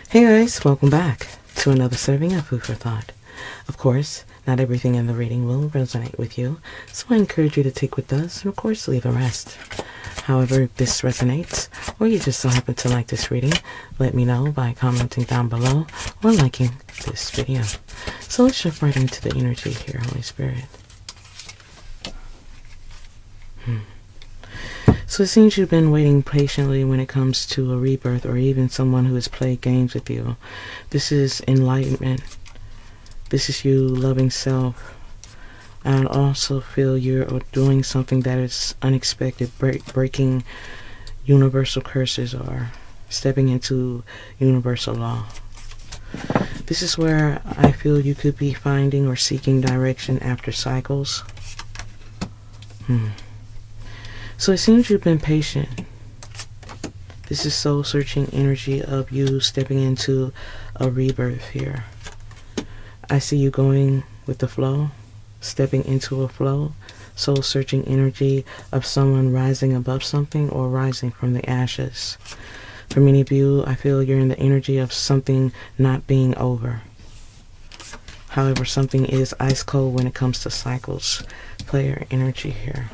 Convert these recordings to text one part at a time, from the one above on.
Hey guys, welcome back to another serving of Food for Thought. Of course, not everything in the reading will resonate with you, so I encourage you to take what does and of course leave the rest. However, if this resonates, or you just so happen to like this reading, let me know by commenting down below or liking this video. So let's jump right into the energy here, Holy Spirit. So it seems you've been waiting patiently when it comes to a rebirth or even someone who has played games with you. This is enlightenment. This is you loving self. I also feel you're doing something that is unexpected, breaking universal curses or stepping into universal law. This is where I feel you could be finding or seeking direction after cycles. So it seems you've been patient. This is soul-searching energy of you stepping into a rebirth here. I see you going with the flow, stepping into a flow, soul-searching energy of someone rising above something or rising from the ashes. For many of you, I feel you're in the energy of something not being over. However, something is ice cold when it comes to cycles. Player energy here.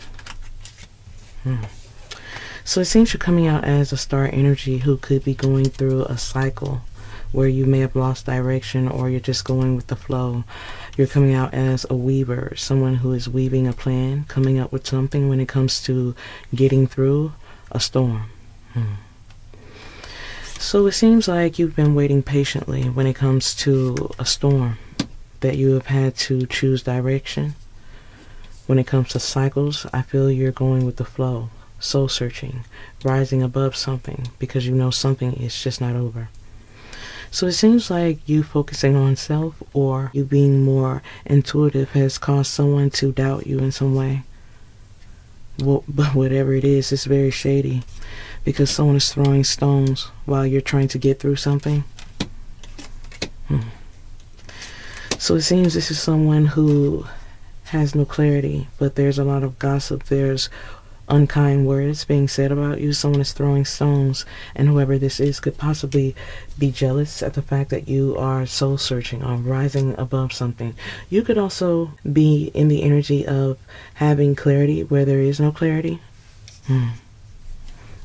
So it seems you're coming out as a star energy who could be going through a cycle where you may have lost direction or you're just going with the flow. You're coming out as a weaver, someone who is weaving a plan, coming up with something when it comes to getting through a storm. So it seems like you've been waiting patiently when it comes to a storm, that you have had to choose direction. When it comes to cycles, I feel you're going with the flow, soul searching, rising above something because you know something is just not over. So it seems like you focusing on self or you being more intuitive has caused someone to doubt you in some way. Well, but whatever it is, it's very shady because someone is throwing stones while you're trying to get through something. So it seems this is someone who has no clarity, but there's a lot of gossip. There's unkind words being said about you. Someone is throwing stones, and whoever this is could possibly be jealous at the fact that you are soul searching or rising above something. You could also be in the energy of having clarity where there is no clarity.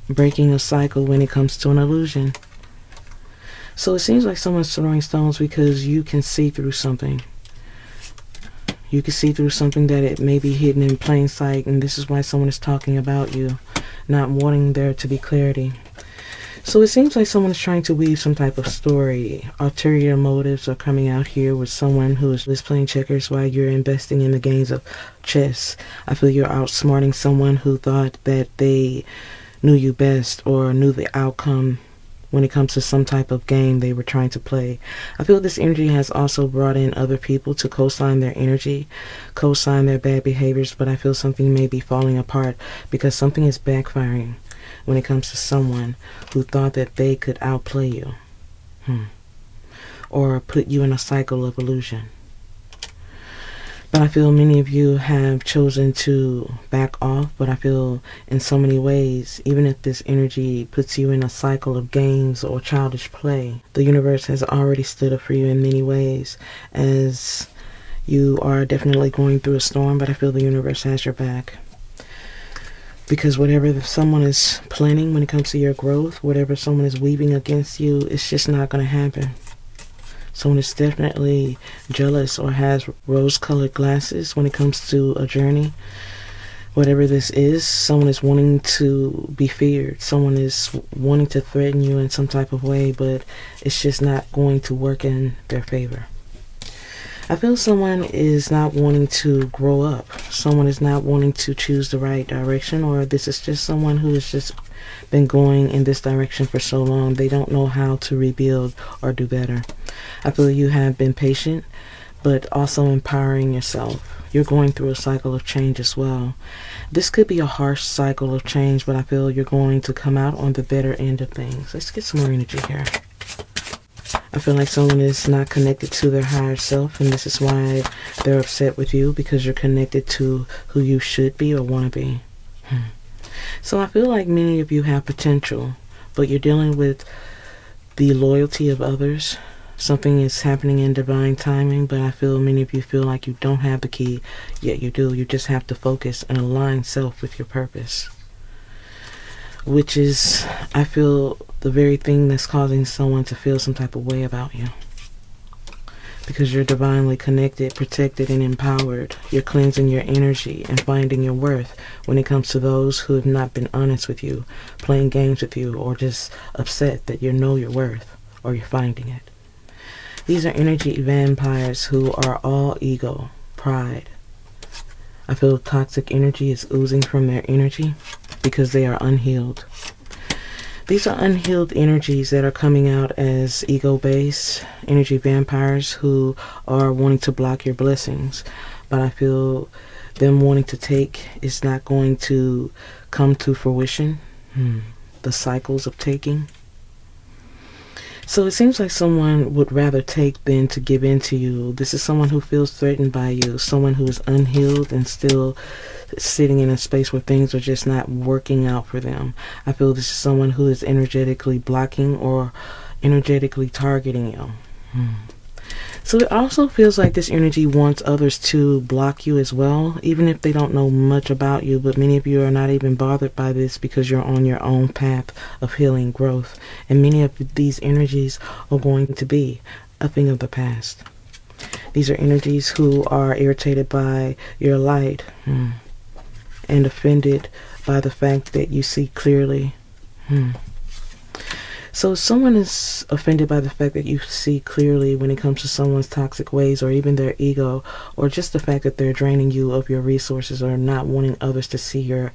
Breaking a cycle when it comes to an illusion. So it seems like someone's throwing stones because you can see through something. You can see through something that it may be hidden in plain sight, and this is why someone is talking about you, not wanting there to be clarity. So it seems like someone is trying to weave some type of story. Ulterior motives are coming out here with someone who is playing checkers while you're investing in the games of chess. I feel you're outsmarting someone who thought that they knew you best or knew the outcome when it comes to some type of game they were trying to play. I feel this energy has also brought in other people to co-sign their energy, co-sign their bad behaviors, but I feel something may be falling apart because something is backfiring when it comes to someone who thought that they could outplay you or put you in a cycle of illusion. But I feel many of you have chosen to back off, but I feel in so many ways, even if this energy puts you in a cycle of games or childish play, the universe has already stood up for you in many ways, as you are definitely going through a storm, but I feel the universe has your back. Because whatever someone is planning when it comes to your growth, whatever someone is weaving against you, it's just not going to happen. Someone is definitely jealous or has rose-colored glasses when it comes to a journey. Whatever this is, someone is wanting to be feared. Someone is wanting to threaten you in some type of way, but it's just not going to work in their favor. I feel someone is not wanting to grow up. Someone is not wanting to choose the right direction, or this is just someone who has just been going in this direction for so long. They don't know how to rebuild or do better. I feel you have been patient, but also empowering yourself. You're going through a cycle of change as well. This could be a harsh cycle of change, but I feel you're going to come out on the better end of things. Let's get some more energy here. I feel like someone is not connected to their higher self, and this is why they're upset with you, because you're connected to who you should be or want to be. So I feel like many of you have potential, but you're dealing with the loyalty of others. Something is happening in divine timing, but I feel many of you feel like you don't have the key, yet you do. You just have to focus and align self with your purpose, which is, I feel, the very thing that's causing someone to feel some type of way about you. Because you're divinely connected, protected, and empowered. You're cleansing your energy and finding your worth when it comes to those who have not been honest with you, playing games with you, or just upset that you know your worth, or you're finding it. These are energy vampires who are all ego, pride. I feel toxic energy is oozing from their energy because they are unhealed. These are unhealed energies that are coming out as ego-based energy vampires who are wanting to block your blessings. But I feel them wanting to take is not going to come to fruition. The cycles of taking. So it seems like someone would rather take than to give in to you. This is someone who feels threatened by you, someone who is unhealed and still sitting in a space where things are just not working out for them. I feel this is someone who is energetically blocking or energetically targeting you. So it also feels like this energy wants others to block you as well, even if they don't know much about you. But many of you are not even bothered by this because you're on your own path of healing, growth. And many of these energies are going to be a thing of the past. These are energies who are irritated by your light and offended by the fact that you see clearly. So if someone is offended by the fact that you see clearly when it comes to someone's toxic ways, or even their ego, or just the fact that they're draining you of your resources, or not wanting others to see your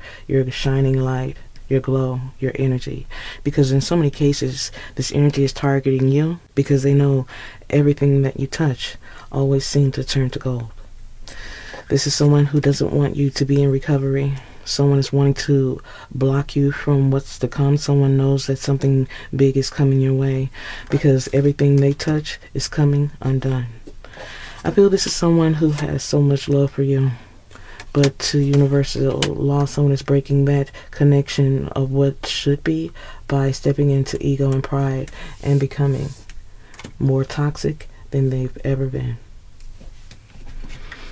shining light, your glow, your energy. Because in so many cases, this energy is targeting you because they know everything that you touch always seems to turn to gold. This is someone who doesn't want you to be in recovery. Someone is wanting to block you from what's to come. Someone knows that something big is coming your way because everything they touch is coming undone. I feel this is someone who has so much love for you, but to universal law, someone is breaking that connection of what should be by stepping into ego and pride and becoming more toxic than they've ever been.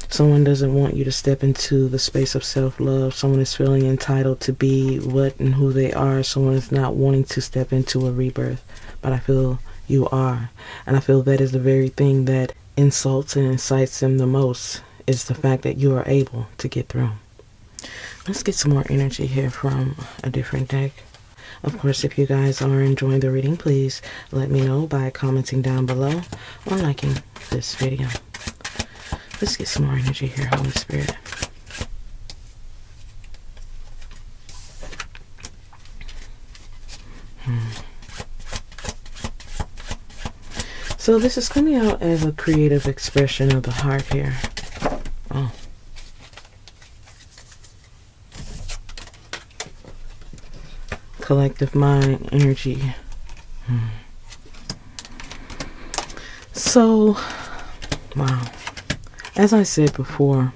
Someone doesn't want you to step into the space of self-love. Someone is feeling entitled to be what and who they are. Someone is not wanting to step into a rebirth. But I feel you are. And I feel that is the very thing that insults and incites them the most, is the fact that you are able to get through. Let's get some more energy here from a different deck. Of course, if you guys are enjoying the reading, please let me know by commenting down below or liking this video. Let's get some more energy here, Holy Spirit. So this is coming out as a creative expression of the heart here. Oh. Collective mind energy. So, wow. As I said before,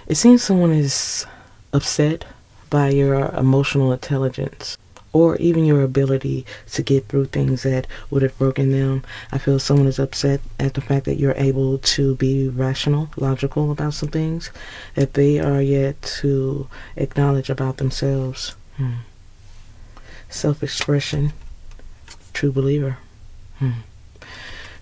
it seems someone is upset by your emotional intelligence or even your ability to get through things that would have broken them. I feel someone is upset at the fact that you're able to be rational, logical about some things that they are yet to acknowledge about themselves. Self-expression, true believer.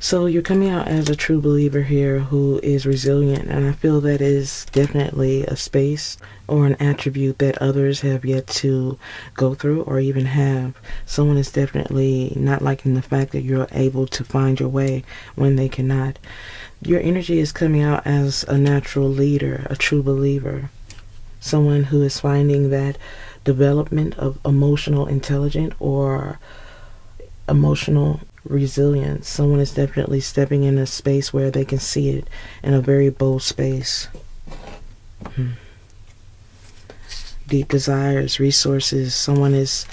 So you're coming out as a true believer here who is resilient, and I feel that is definitely a space or an attribute that others have yet to go through or even have. Someone is definitely not liking the fact that you're able to find your way when they cannot. Your energy is coming out as a natural leader, a true believer, someone who is finding that development of emotional intelligence or emotional resilience. Someone is definitely stepping in a space where they can see it in a very bold space. Deep desires, resources. Someone is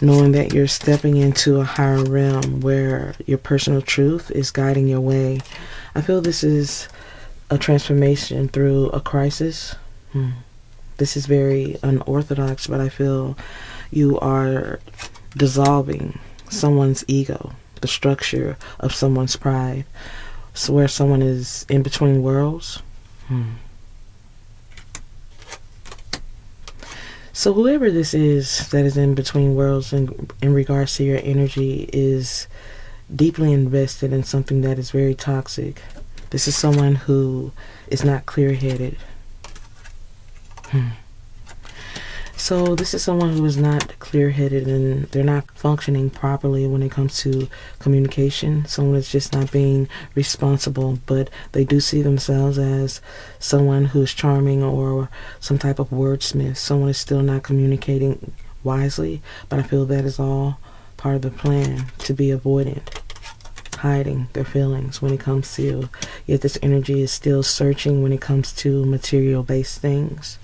knowing that you're stepping into a higher realm where your personal truth is guiding your way. I feel this is a transformation through a crisis. This is very unorthodox, but I feel you are dissolving someone's ego the structure of someone's pride. So where someone is in between worlds. So whoever this is that is in between worlds in regards to your energy is deeply invested in something that is very toxic. This is someone who is not clear-headed. So this is someone who is not clear-headed, and they're not functioning properly when it comes to communication. Someone is just not being responsible, but they do see themselves as someone who's charming or some type of wordsmith. Someone is still not communicating wisely, but I feel that is all part of the plan to be avoidant, hiding their feelings when it comes to you. Yet this energy is still searching when it comes to material-based things.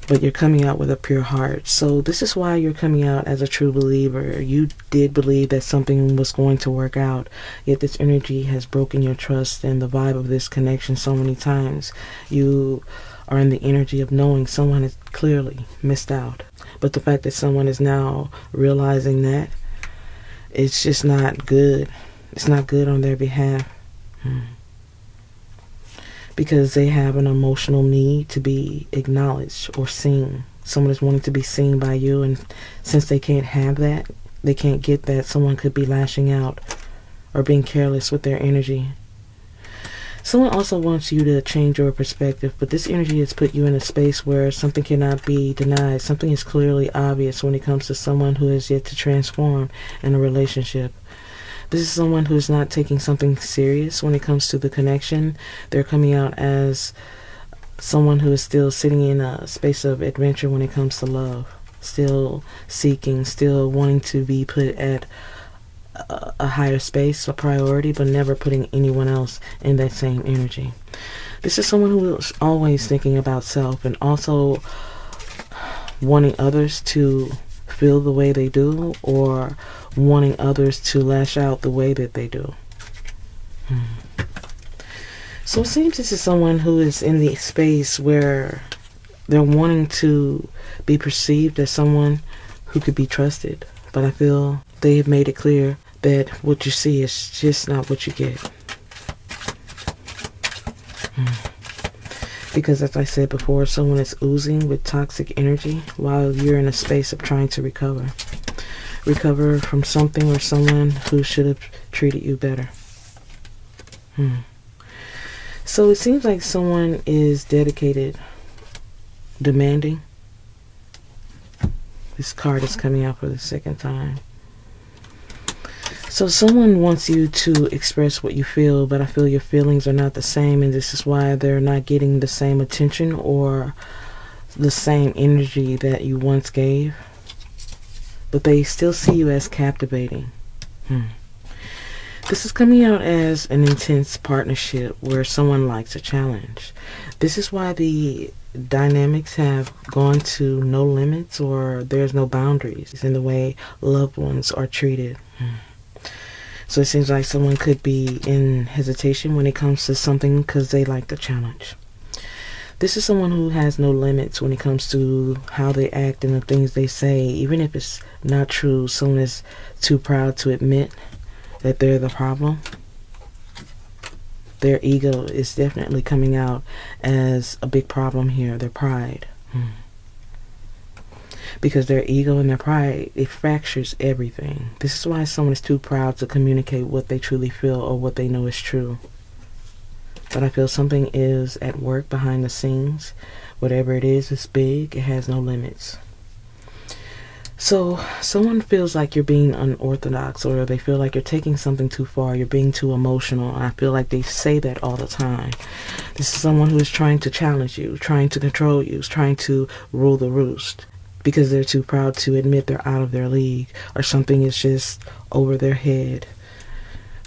But you're coming out with a pure heart. So this is why you're coming out as a true believer. You did believe that something was going to work out, yet this energy has broken your trust and the vibe of this connection so many times. You are in the energy of knowing someone has clearly missed out. But the fact that someone is now realizing that, it's just not good. It's not good on their behalf. Because they have an emotional need to be acknowledged or seen. Someone is wanting to be seen by you, and since they can't have that, they can't get that, someone could be lashing out or being careless with their energy. Someone also wants you to change your perspective, but this energy has put you in a space where something cannot be denied. Something is clearly obvious when it comes to someone who has yet to transform in a relationship. This is someone who's not taking something serious when it comes to the connection. They're coming out as someone who is still sitting in a space of adventure when it comes to love. Still seeking, still wanting to be put at a higher space, a priority, but never putting anyone else in that same energy. This is someone who is always thinking about self and also wanting others to feel the way they do, or wanting others to lash out the way that they do. So it seems this is someone who is in the space where they're wanting to be perceived as someone who could be trusted. But I feel they have made it clear that what you see is just not what you get. Because as I said before, someone is oozing with toxic energy while you're in a space of trying to recover. Recover from something or someone who should have treated you better. So it seems like someone is dedicated, demanding. This card is coming out for the second time. So someone wants you to express what you feel, but I feel your feelings are not the same, and this is why they're not getting the same attention or the same energy that you once gave. But they still see you as captivating. This is coming out as an intense partnership where someone likes a challenge. This is why the dynamics have gone to no limits, or there's no boundaries in the way loved ones are treated. So it seems like someone could be in hesitation when it comes to something because they like the challenge. This is someone who has no limits when it comes to how they act and the things they say. Even if it's not true, someone is too proud to admit that they're the problem. Their ego is definitely coming out as a big problem here, their pride. Because their ego and their pride, it fractures everything. This is why someone is too proud to communicate what they truly feel or what they know is true. But I feel something is at work behind the scenes. Whatever it is big. It has no limits. So someone feels like you're being unorthodox, or they feel like you're taking something too far. You're being too emotional. I feel like they say that all the time. This is someone who is trying to challenge you, trying to control you, trying to rule the roost. Because they're too proud to admit they're out of their league, or something is just over their head.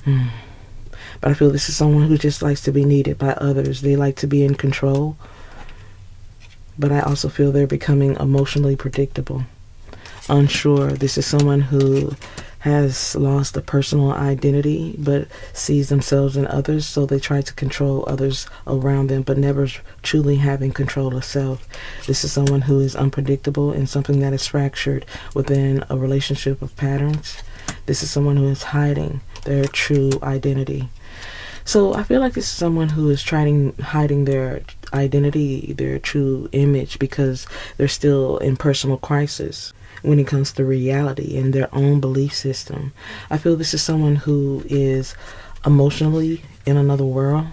But I feel this is someone who just likes to be needed by others. They like to be in control. But I also feel they're becoming emotionally predictable. Unsure. This is someone who has lost a personal identity but sees themselves in others, so they try to control others around them but never truly having control of self. This is someone who is unpredictable and something that is fractured within a relationship of patterns. This is someone who is hiding their true identity. So I feel like this is someone who is hiding their identity, their true image, because they're still in personal crisis when it comes to reality and their own belief system. I feel this is someone who is emotionally in another world,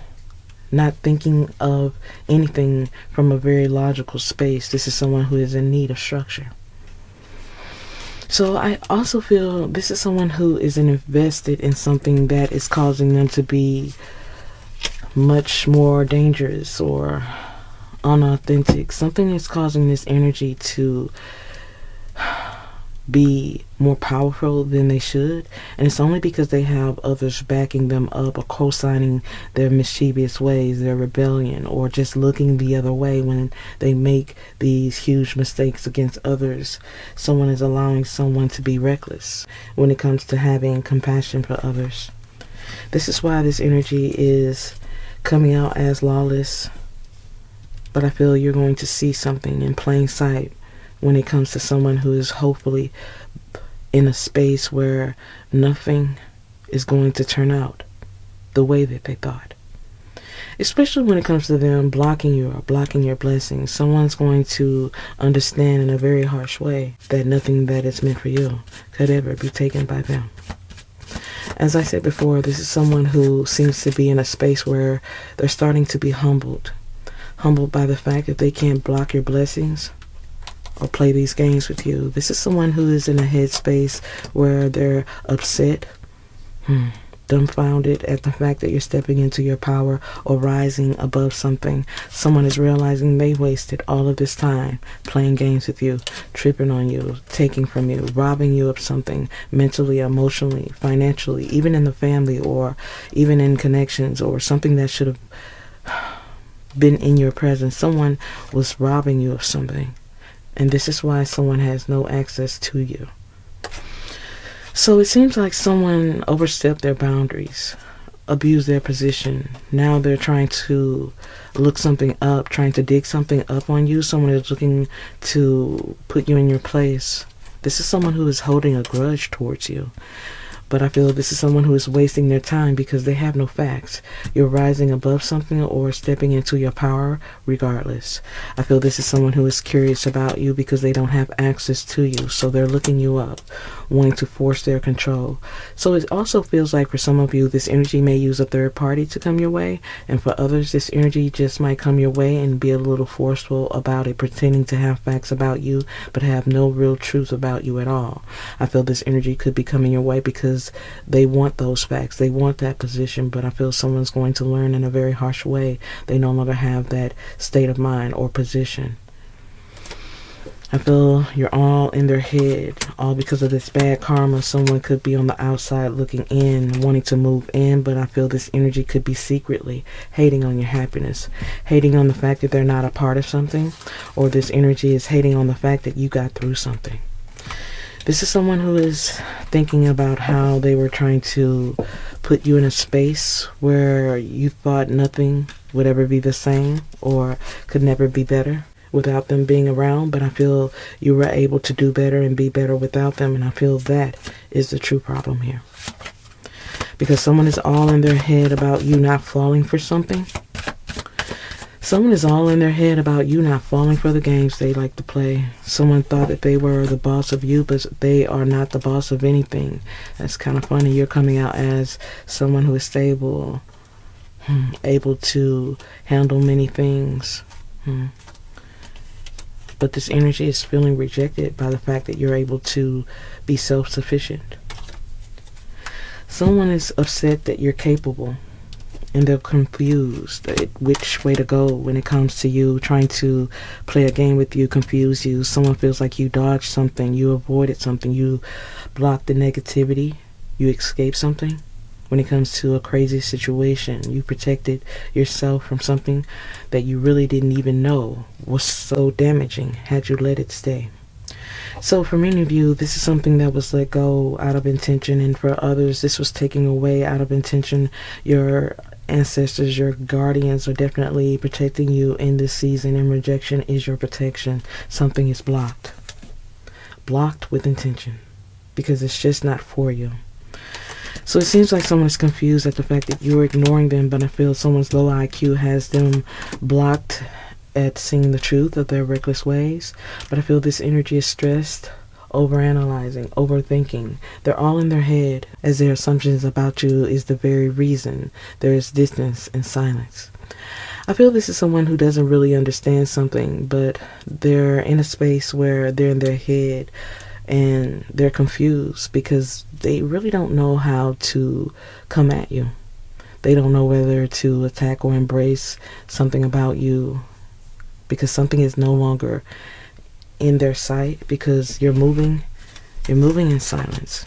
not thinking of anything from a very logical space. This is someone who is in need of structure. So I also feel this is someone who is invested in something that is causing them to be much more dangerous or unauthentic. Something that's causing this energy to be more powerful than they should, and it's only because they have others backing them up or co-signing their mischievous ways, their rebellion, or just looking the other way when they make these huge mistakes against others. Someone is allowing someone to be reckless when it comes to having compassion for others. This is why this energy is coming out as lawless, but I feel you're going to see something in plain sight when it comes to someone who is hopefully in a space where nothing is going to turn out the way that they thought. Especially when it comes to them blocking you or blocking your blessings. Someone's going to understand in a very harsh way that nothing that is meant for you could ever be taken by them. As I said before, this is someone who seems to be in a space where they're starting to be humbled. Humbled by the fact that they can't block your blessings or play these games with you. This is someone who is in a headspace where they're upset, dumbfounded at the fact that you're stepping into your power or rising above something. Someone is realizing they wasted all of this time playing games with you, tripping on you, taking from you, robbing you of something mentally, emotionally, financially, even in the family or even in connections or something that should have been in your presence. Someone was robbing you of something. And this is why someone has no access to you. So it seems like someone overstepped their boundaries, abused their position. Now they're trying to look something up, trying to dig something up on you. Someone is looking to put you in your place. This is someone who is holding a grudge towards you. But I feel this is someone who is wasting their time because they have no facts. You're rising above something or stepping into your power regardless. I feel this is someone who is curious about you because they don't have access to you. So they're looking you up, wanting to force their control. So it also feels like for some of you, this energy may use a third party to come your way. And for others, this energy just might come your way and be a little forceful about it, pretending to have facts about you, but have no real truth about you at all. I feel this energy could be coming your way because they want those facts. They want that position, but I feel someone's going to learn in a very harsh way. They no longer have that state of mind or position. I feel you're all in their head, all because of this bad karma. Someone could be on the outside looking in, wanting to move in, but I feel this energy could be secretly hating on your happiness, hating on the fact that they're not a part of something, or this energy is hating on the fact that you got through something. This is someone who is thinking about how they were trying to put you in a space where you thought nothing would ever be the same or could never be better without them being around. But I feel you were able to do better and be better without them. And I feel that is the true problem here. Because someone is all in their head about you not falling for something. Someone is all in their head about you not falling for the games they like to play. Someone thought that they were the boss of you, but they are not the boss of anything. That's kind of funny. You're coming out as someone who is stable, able to handle many things. But this energy is feeling rejected by the fact that you're able to be self-sufficient. Someone is upset that you're capable. And they're confused which way to go when it comes to you trying to play a game with you, confuse you. Someone feels like you dodged something, you avoided something, you blocked the negativity, you escaped something. When it comes to a crazy situation, you protected yourself from something that you really didn't even know was so damaging had you let it stay. So for many of you, this is something that was let go out of intention, and for others, this was taken away out of intention. Your ancestors, your guardians are definitely protecting you in this season, and rejection is your protection. Something is blocked. Blocked with intention. because it's just not for you. So it seems like someone is confused at the fact that you're ignoring them, but I feel someone's low IQ has them blocked at seeing the truth of their reckless ways. But I feel this energy is stressed, overanalyzing, overthinking. They're all in their head, as their assumptions about you is the very reason there is distance and silence. I feel this is someone who doesn't really understand something, but they're in a space where they're in their head and they're confused because they really don't know how to come at you. They don't know whether to attack or embrace something about you because something is no longer in their sight because you're moving in silence.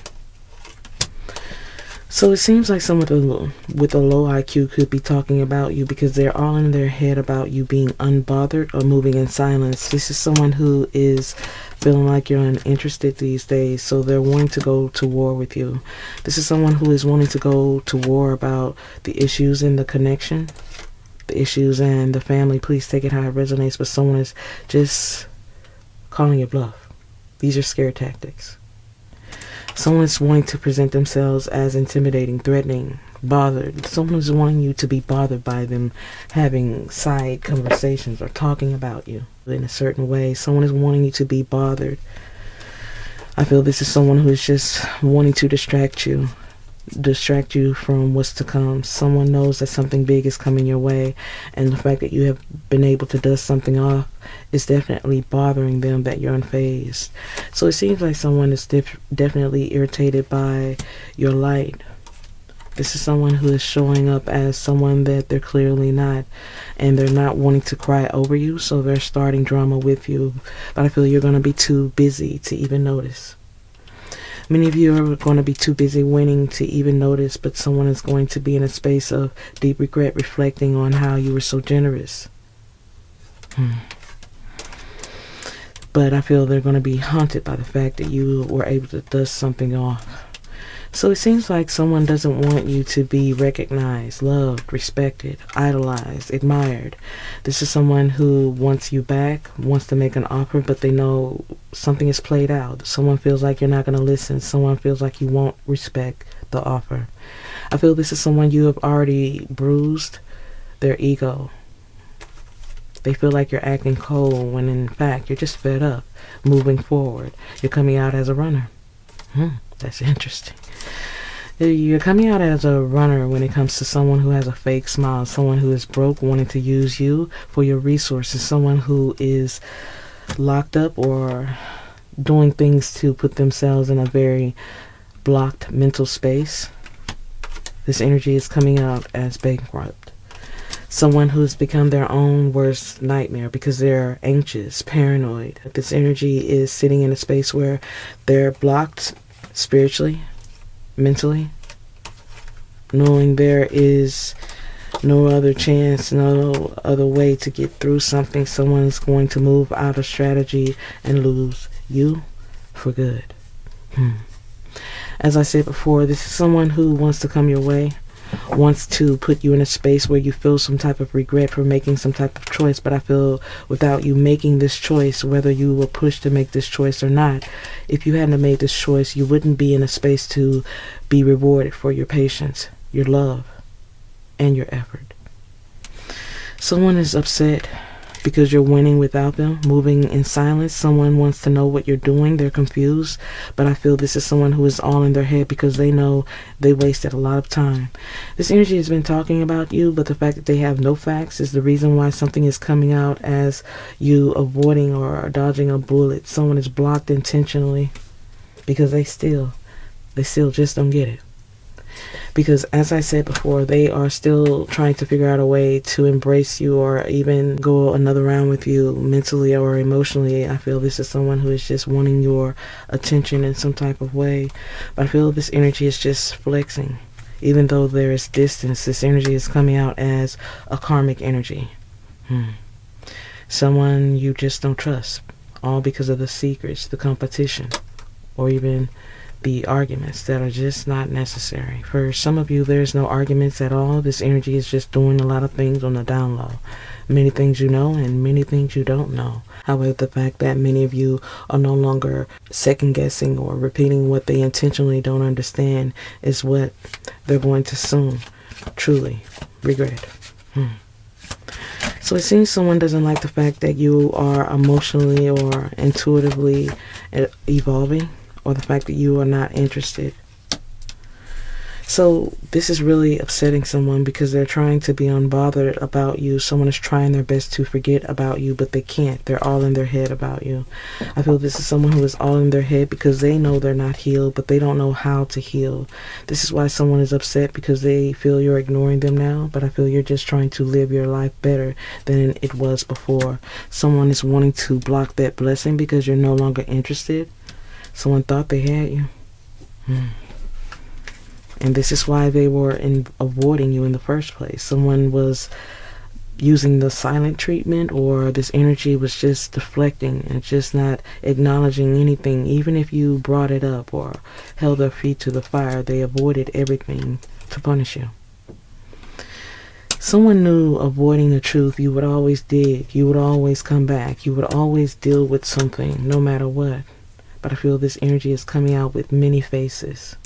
So it seems like someone with a low IQ could be talking about you because they're all in their head about you being unbothered or moving in silence. This is someone who is feeling like you're uninterested these days, so they're wanting to go to war with you. This is someone who is wanting to go to war about the issues in the connection, the issues and the family. Please take it how it resonates, but someone is just calling your bluff. These are scare tactics. Someone's wanting to present themselves as intimidating, threatening, bothered. Someone's wanting you to be bothered by them having side conversations or talking about you in a certain way. Someone is wanting you to be bothered. I feel this is someone who is just wanting to distract you from what's to come. Someone knows that something big is coming your way, and the fact that you have been able to dust something off is definitely bothering them, that you're unfazed. So it seems like someone is definitely irritated by your light. This is someone who is showing up as someone that they're clearly not, and they're not wanting to cry over you, so they're starting drama with you, but I feel you're going to be too busy to even notice. Many of you are going to be too busy winning to even notice, but someone is going to be in a space of deep regret, reflecting on how you were so generous. But I feel they're going to be haunted by the fact that you were able to dust something off. So it seems like someone doesn't want you to be recognized, loved, respected, idolized, admired. This is someone who wants you back, wants to make an offer, but they know something is played out. Someone feels like you're not going to listen. Someone feels like you won't respect the offer. I feel this is someone you have already bruised their ego. They feel like you're acting cold when in fact you're just fed up, moving forward. You're coming out as a runner. That's interesting. You're coming out as a runner when it comes to someone who has a fake smile, someone who is broke, wanting to use you for your resources, someone who is locked up or doing things to put themselves in a very blocked mental space. This energy is coming out as bankrupt. Someone who's become their own worst nightmare because they're anxious, paranoid. This energy is sitting in a space where they're blocked spiritually, mentally, knowing there is no other chance, no other way to get through something. Someone's going to move out of strategy and lose you for good. As I said before, this is someone who wants to come your way, wants to put you in a space where you feel some type of regret for making some type of choice, but I feel without you making this choice, whether you were pushed to make this choice or not, if you hadn't made this choice, you wouldn't be in a space to be rewarded for your patience, your love, and your effort. Someone is upset because you're winning without them, moving in silence. Someone wants to know what you're doing. They're confused, but I feel this is someone who is all in their head because they know they wasted a lot of time. This energy has been talking about you, but the fact that they have no facts is the reason why something is coming out as you avoiding or dodging a bullet. Someone is blocked intentionally because they still just don't get it. Because as I said before, they are still trying to figure out a way to embrace you or even go another round with you mentally or emotionally. I feel this is someone who is just wanting your attention in some type of way. But I feel this energy is just flexing. Even though there is distance, this energy is coming out as a karmic energy. Someone you just don't trust, all because of the secrets, the competition, or even the arguments that are just not necessary. For some of you, there's no arguments at all. This energy is just doing a lot of things on the down low. Many things you know and many things you don't know. However, the fact that many of you are no longer second guessing or repeating what they intentionally don't understand is what they're going to soon truly regret. So it seems someone doesn't like the fact that you are emotionally or intuitively evolving, or the fact that you are not interested. So this is really upsetting someone because they're trying to be unbothered about you. Someone is trying their best to forget about you, but they can't. They're all in their head about you. I feel this is someone who is all in their head because they know they're not healed, but they don't know how to heal. This is why someone is upset, because they feel you're ignoring them now, but I feel you're just trying to live your life better than it was before. Someone is wanting to block that blessing because you're no longer interested. Someone thought they had you. And this is why they were avoiding you in the first place. Someone was using the silent treatment, or this energy was just deflecting and just not acknowledging anything. Even if you brought it up or held their feet to the fire, they avoided everything to punish you. Someone knew avoiding the truth, you would always dig, you would always come back, you would always deal with something no matter what. But I feel this energy is coming out with many faces.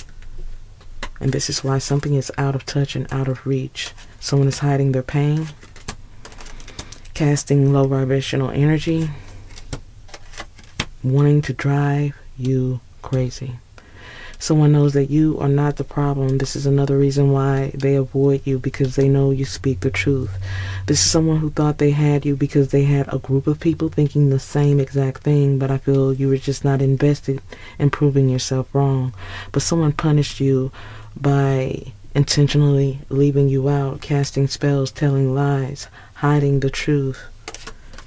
And this is why something is out of touch and out of reach. Someone is hiding their pain, casting low vibrational energy, wanting to drive you crazy. Someone knows that you are not the problem. This is another reason why they avoid you, because they know you speak the truth. This is someone who thought they had you because they had a group of people thinking the same exact thing, but I feel you were just not invested in proving yourself wrong. But someone punished you by intentionally leaving you out, casting spells, telling lies, hiding the truth,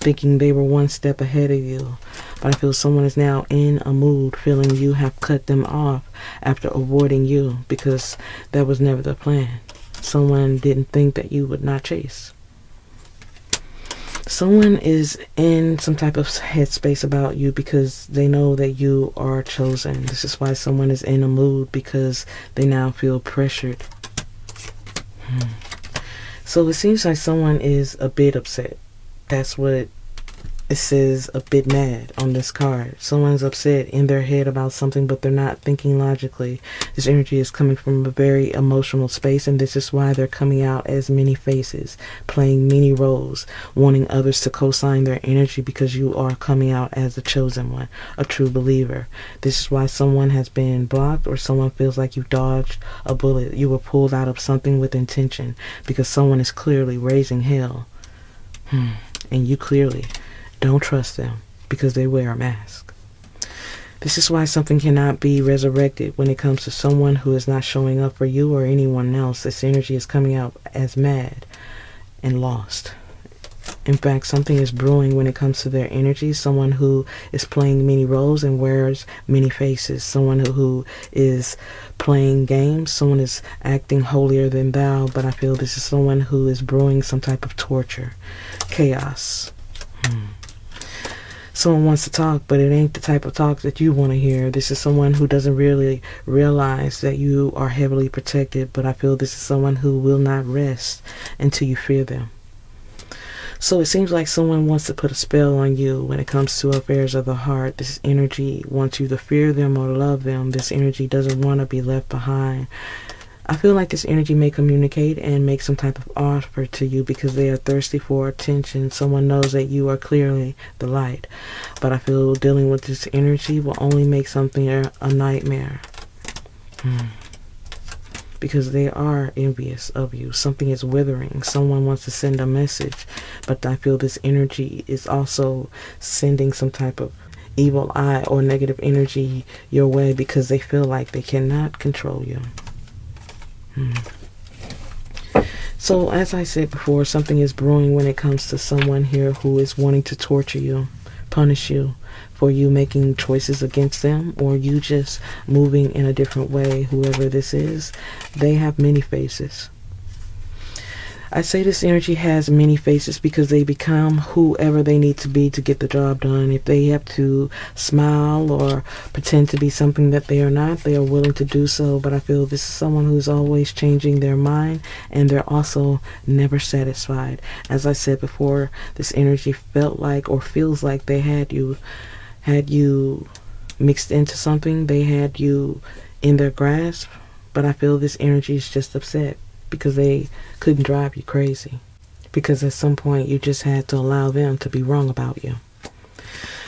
thinking they were one step ahead of you. But I feel someone is now in a mood, feeling you have cut them off after avoiding you, because that was never the plan. Someone didn't think that you would not chase. Someone is in some type of headspace about you because they know that you are chosen. This is why someone is in a mood, because they now feel pressured. So it seems like someone is a bit upset. That's what it says, a bit mad on this card. Someone's upset in their head about something, but they're not thinking logically. This energy is coming from a very emotional space, and this is why they're coming out as many faces, playing many roles, wanting others to co-sign their energy, because you are coming out as the chosen one, a true believer. This is why someone has been blocked, or someone feels like you dodged a bullet. You were pulled out of something with intention, because someone is clearly raising hell. And you clearly don't trust them because they wear a mask. This is why something cannot be resurrected when it comes to someone who is not showing up for you or anyone else. This energy is coming out as mad and lost. In fact, something is brewing when it comes to their energy. Someone who is playing many roles and wears many faces. Someone who is playing games. Someone is acting holier than thou. But I feel this is someone who is brewing some type of torture. Chaos. Someone wants to talk, but it ain't the type of talk that you want to hear. This is someone who doesn't really realize that you are heavily protected, but I feel this is someone who will not rest until you fear them. So it seems like someone wants to put a spell on you when it comes to affairs of the heart. This energy wants you to fear them or love them. This energy doesn't want to be left behind. I feel like this energy may communicate and make some type of offer to you because they are thirsty for attention. Someone knows that you are clearly the light. But I feel dealing with this energy will only make something a nightmare. Because they are envious of you. Something is withering. Someone wants to send a message. But I feel this energy is also sending some type of evil eye or negative energy your way because they feel like they cannot control you. So as I said before, something is brewing when it comes to someone here who is wanting to torture you, punish you for you making choices against them, or you just moving in a different way. Whoever this is, they have many faces. I say this energy has many faces because they become whoever they need to be to get the job done. If they have to smile or pretend to be something that they are not, they are willing to do so. But I feel this is someone who's always changing their mind, and they're also never satisfied. As I said before, this energy felt like or feels like they had you mixed into something. They had you in their grasp, but I feel this energy is just upset because they couldn't drive you crazy. Because at some point you just had to allow them to be wrong about you.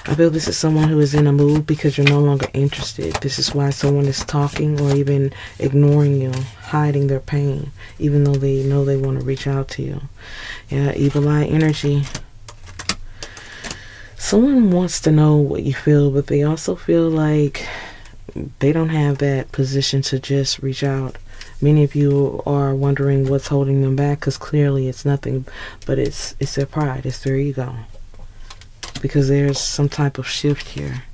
I feel this is someone who is in a mood because you're no longer interested. This is why someone is talking or even ignoring you, hiding their pain, even though they know they want to reach out to you. Yeah, evil eye energy. Someone wants to know what you feel, but they also feel like they don't have that position to just reach out. Many of you are wondering what's holding them back, because clearly it's nothing but it's their pride, it's their ego. Because there's some type of shift here.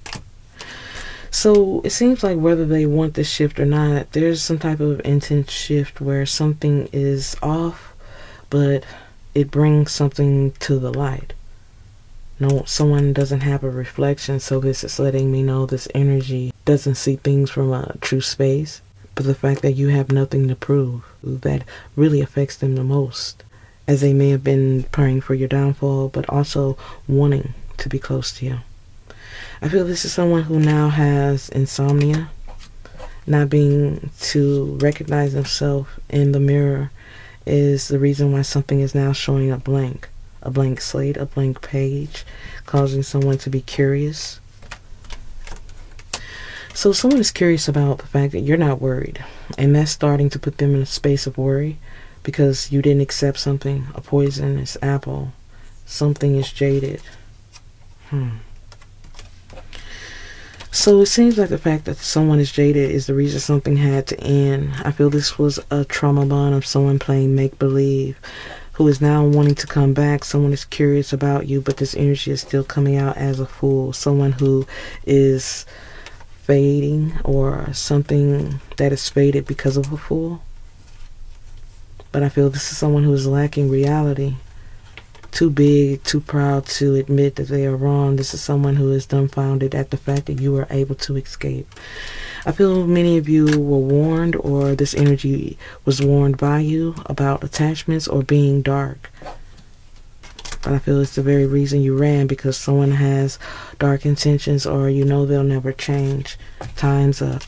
So it seems like whether they want this shift or not, there's some type of intense shift where something is off, but it brings something to the light. No, someone doesn't have a reflection, so this is letting me know this energy doesn't see things from a true space. But the fact that you have nothing to prove, that really affects them the most, as they may have been praying for your downfall, but also wanting to be close to you. I feel this is someone who now has insomnia, not being to recognize themselves in the mirror is the reason why something is now showing up blank. A blank slate, a blank page, causing someone to be curious. So someone is curious about the fact that you're not worried, and that's starting to put them in a space of worry because you didn't accept something, a poisonous apple. Something is jaded. So it seems like the fact that someone is jaded is the reason something had to end. I feel this was a trauma bond of someone playing make-believe who is now wanting to come back. Someone is curious about you, but this energy is still coming out as a fool. Someone who is fading, or something that is faded because of a fool. But I feel this is someone who is lacking reality. Too big, too proud to admit that they are wrong. This is someone who is dumbfounded at the fact that you were able to escape. I feel many of you were warned, or this energy was warned by you about attachments or being dark. But I feel it's the very reason you ran, because someone has dark intentions, or you know they'll never change. Time's up.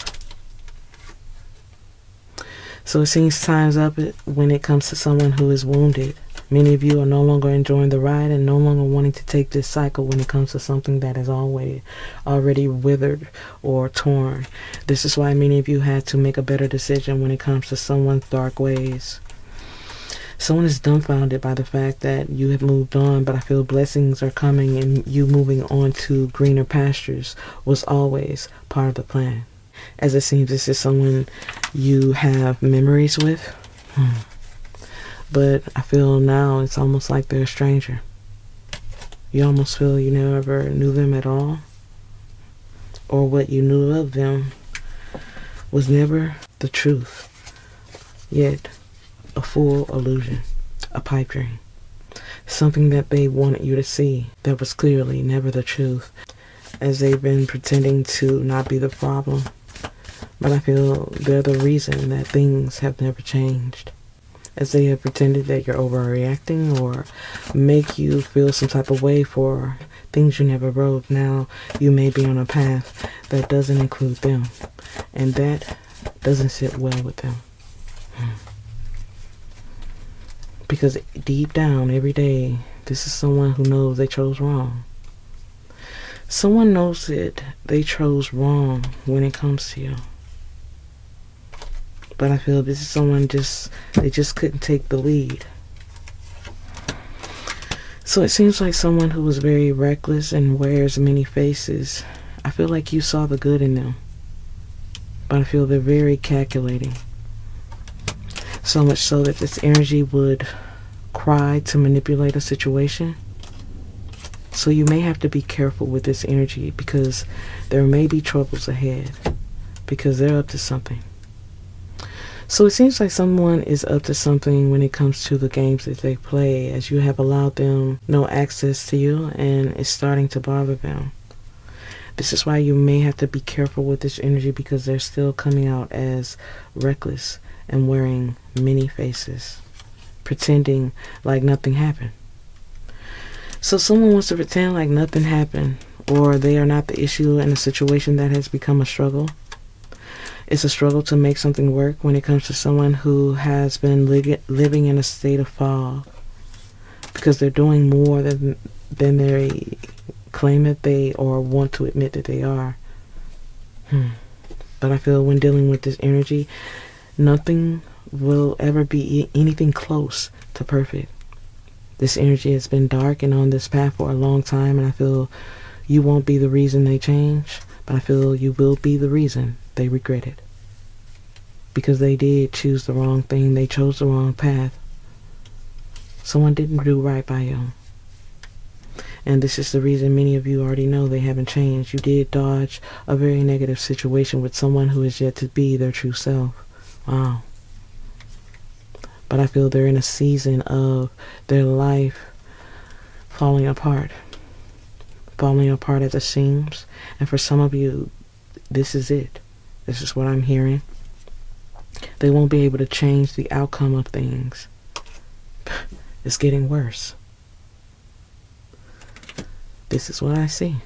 So it seems time's up when it comes to someone who is wounded. Many of you are no longer enjoying the ride and no longer wanting to take this cycle when it comes to something that is already withered or torn. This is why many of you had to make a better decision when it comes to someone's dark ways. Someone is dumbfounded by the fact that you have moved on, but I feel blessings are coming, and you moving on to greener pastures was always part of the plan. As it seems, this is someone you have memories with. But I feel now it's almost like they're a stranger. You almost feel you never knew them at all, or what you knew of them was never the truth, yet a full illusion, a pipe dream, something that they wanted you to see that was clearly never the truth, as they've been pretending to not be the problem. But I feel they're the reason that things have never changed, as they have pretended that you're overreacting or make you feel some type of way for things you never wrote. Now you may be on a path that doesn't include them, and that doesn't sit well with them. Because deep down, every day, this is someone who knows they chose wrong. Someone knows that they chose wrong when it comes to you. But I feel this is someone they just couldn't take the lead. So it seems like someone who was very reckless and wears many faces. I feel like you saw the good in them, but I feel they're very calculating. So much so that this energy would cry to manipulate a situation. So you may have to be careful with this energy, because there may be troubles ahead, because they're up to something. So it seems like someone is up to something when it comes to the games that they play, as you have allowed them no access to you, and it's starting to bother them. This is why you may have to be careful with this energy, because they're still coming out as reckless and wearing many faces, pretending like nothing happened. So someone wants to pretend like nothing happened, or they are not the issue in a situation that has become a struggle. It's a struggle to make something work when it comes to someone who has been living in a state of fog, because they're doing more than they claim that they or want to admit that they are. But I feel when dealing with this energy, nothing will ever be anything close to perfect. This energy has been dark and on this path for a long time, and I feel you won't be the reason they change, but I feel you will be the reason they regret it. Because they did choose the wrong thing. They chose the wrong path. Someone didn't do right by you. And this is the reason many of you already know they haven't changed. You did dodge a very negative situation with someone who is yet to be their true self. Wow. But I feel they're in a season of their life falling apart. Falling apart at the seams. And for some of you, this is it. This is what I'm hearing. They won't be able to change the outcome of things. It's getting worse. This is what I see.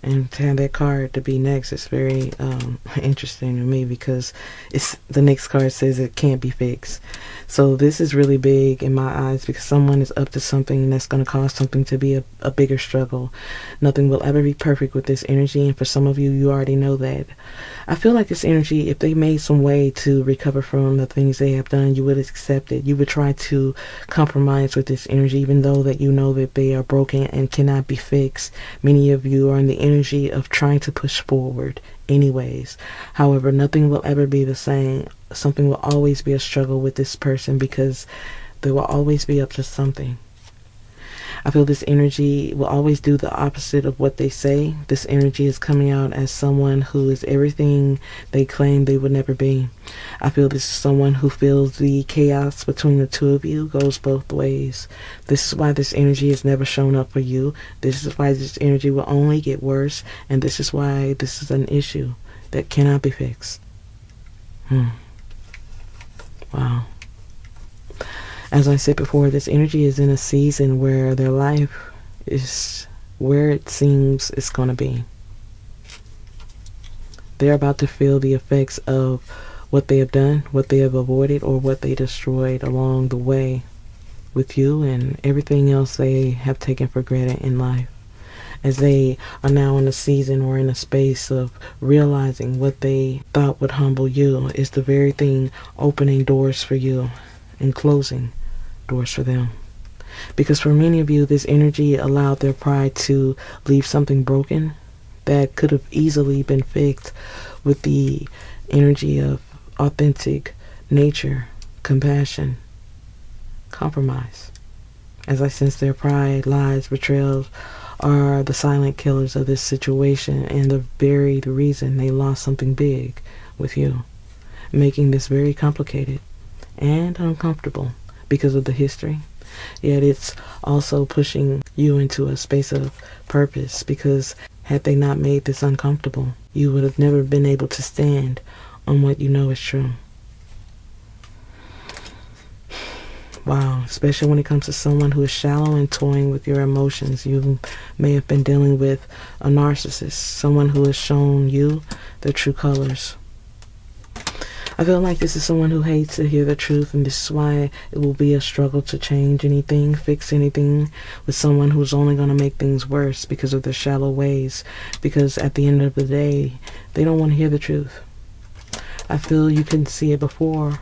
And to have that card to be next is very interesting to me, because it's the next card says it can't be fixed. So this is really big in my eyes, because someone is up to something that's going to cause something to be a bigger struggle. Nothing will ever be perfect with this energy, and for some of you, you already know that. I feel like this energy, if they made some way to recover from the things they have done, you would accept it. You would try to compromise with this energy, even though that you know that they are broken and cannot be fixed. Many of you are in the energy of trying to push forward anyways. However, nothing will ever be the same. Something will always be a struggle with this person, because they will always be up to something. I feel this energy will always do the opposite of what they say. This energy is coming out as someone who is everything they claim they would never be. I feel this is someone who feels the chaos between the two of you goes both ways. This is why this energy has never shown up for you. This is why this energy will only get worse. And this is why this is an issue that cannot be fixed. Wow. As I said before, this energy is in a season where their life is where it seems it's going to be. They're about to feel the effects of what they have done, what they have avoided, or what they destroyed along the way with you and everything else they have taken for granted in life. As they are now in a season or in a space of realizing what they thought would humble you is the very thing opening doors for you and closing doors for them. Because for many of you, this energy allowed their pride to leave something broken that could have easily been fixed with the energy of authentic nature, compassion, compromise. As I sense their pride, lies, betrayals are the silent killers of this situation, and the reason they lost something big with you, making this very complicated and uncomfortable because of the history. Yet it's also pushing you into a space of purpose, because had they not made this uncomfortable, you would have never been able to stand on what you know is true. Wow, especially when it comes to someone who is shallow and toying with your emotions. You may have been dealing with a narcissist, someone who has shown you their true colors. I feel like this is someone who hates to hear the truth, and this is why it will be a struggle to change anything, fix anything with someone who's only going to make things worse because of their shallow ways. Because at the end of the day, they don't want to hear the truth. I feel you couldn't see it before,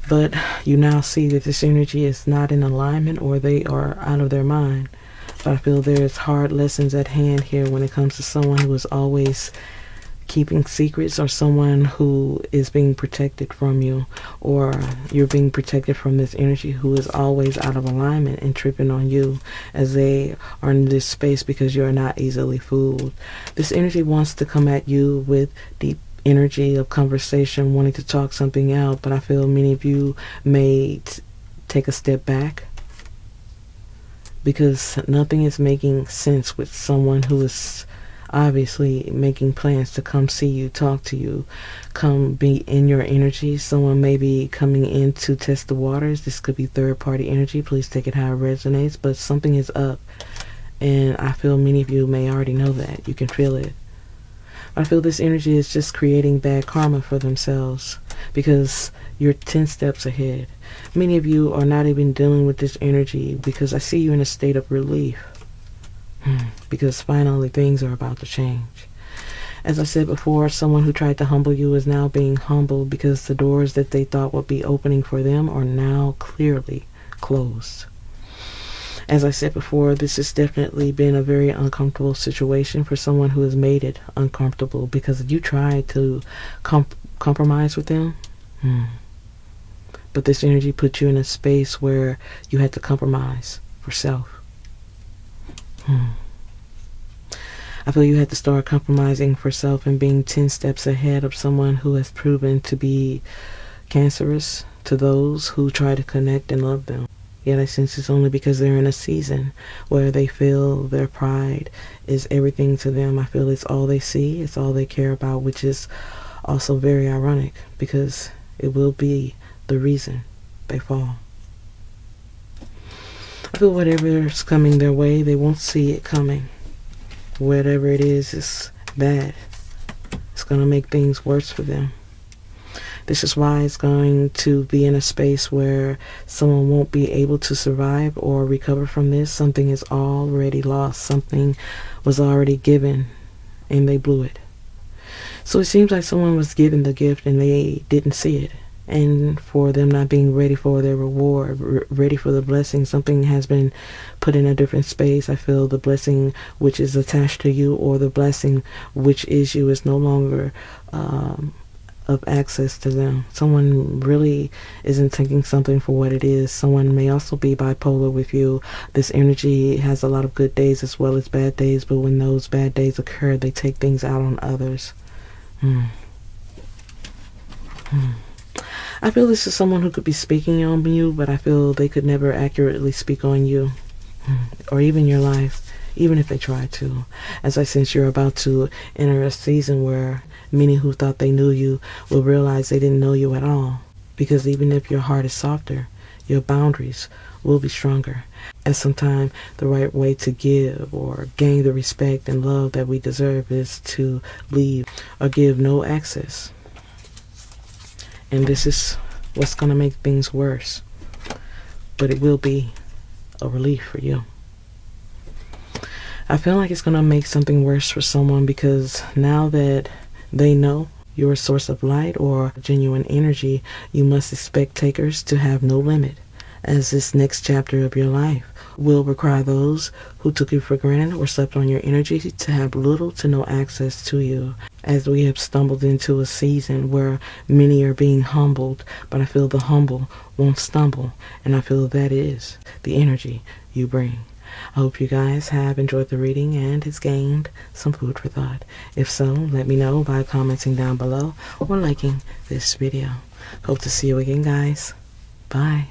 but you now see that this energy is not in alignment, or they are out of their mind. But I feel there's hard lessons at hand here when it comes to someone who is always keeping secrets, or someone who is being protected from you, or you're being protected from this energy who is always out of alignment and tripping on you, as they are in this space because you're not easily fooled. This energy wants to come at you with deep energy of conversation, wanting to talk something out, but I feel many of you may take a step back because nothing is making sense with someone who is obviously making plans to come see you, talk to you, come be in your energy. Someone may be coming in to test the waters. This could be third-party energy. Please take it how it resonates, but something is up, and I feel many of you may already know that. You can feel it. I feel this energy is just creating bad karma for themselves because you're 10 steps ahead. Many of you are not even dealing with this energy because I see you in a state of relief because finally things are about to change. As I said before, someone who tried to humble you is now being humbled because the doors that they thought would be opening for them are now clearly closed. As I said before, this has definitely been a very uncomfortable situation for someone who has made it uncomfortable because you tried to compromise with them. But this energy put you in a space where you had to compromise for self. I feel you had to start compromising for self and being 10 steps ahead of someone who has proven to be cancerous to those who try to connect and love them. Yet I sense it's only because they're in a season where they feel their pride is everything to them. I feel it's all they see, it's all they care about, which is also very ironic because it will be the reason they fall. I feel whatever's coming their way, they won't see it coming. Whatever it is bad. It's going to make things worse for them. This is why it's going to be in a space where someone won't be able to survive or recover from this. Something is already lost. Something was already given and they blew it. So it seems like someone was given the gift and they didn't see it. And for them not being ready for their reward, ready for the blessing, something has been put in a different space. I feel the blessing which is attached to you or the blessing which is you is no longer of access to them. Someone really isn't taking something for what it is. Someone may also be bipolar with you. This energy has a lot of good days as well as bad days, but when those bad days occur, they take things out on others. I feel this is someone who could be speaking on you, but I feel they could never accurately speak on you or even your life, even if they tried to. As I sense you're about to enter a season where many who thought they knew you will realize they didn't know you at all. Because even if your heart is softer, your boundaries will be stronger. As sometimes the right way to give or gain the respect and love that we deserve is to leave or give no access. And this is what's going to make things worse. But it will be a relief for you. I feel like it's going to make something worse for someone because now that they know you're a source of light or genuine energy, you must expect takers to have no limit, as this next chapter of your life will require those who took you for granted or slept on your energy to have little to no access to you, as we have stumbled into a season where many are being humbled, but I feel the humble won't stumble, and I feel that is the energy you bring. I hope you guys have enjoyed the reading and has gained some food for thought. If so, let me know by commenting down below or liking this video. Hope to see you again, guys. Bye.